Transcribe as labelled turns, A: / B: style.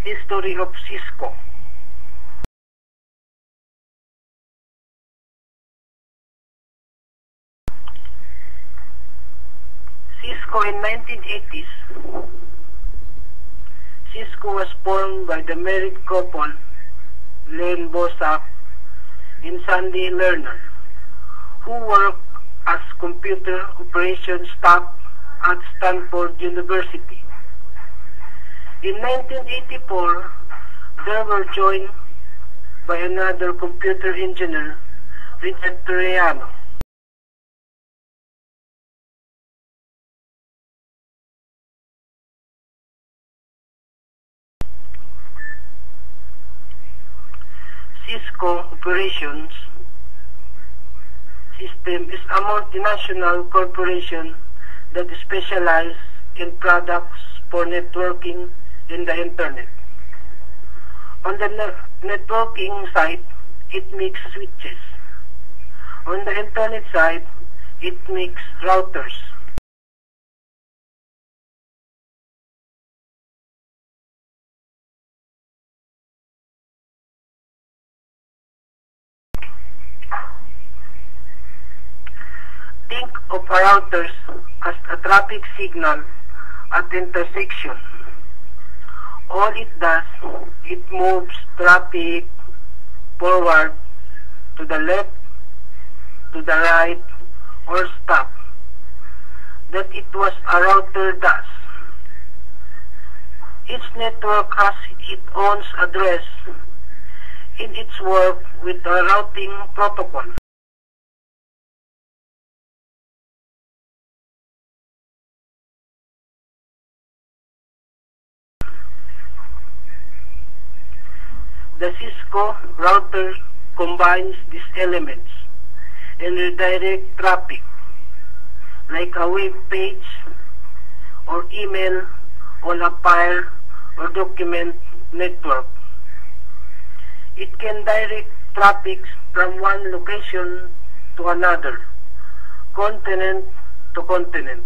A: History of Cisco. Cisco in 1980s. Cisco was formed by the married couple Len Bosak and Sandy Lerner, who worked as computer operations staff at Stanford University. In 1984, they were joined by another computer engineer, Richard Torriano. Cisco Operations System is a multinational corporation that specializes in products for networking in the Internet. On the networking side, it makes switches. On the Internet side, it makes routers. Think of a routers as a traffic signal at intersection. All it does, it moves traffic forward, to the left, to the right, or stop. That it was a router does. Each network has its own address in its work with a routing protocol. The Cisco router combines these elements and redirect traffic, like a web page or email on a file or document network. It can direct traffic from one location to another, continent to continent.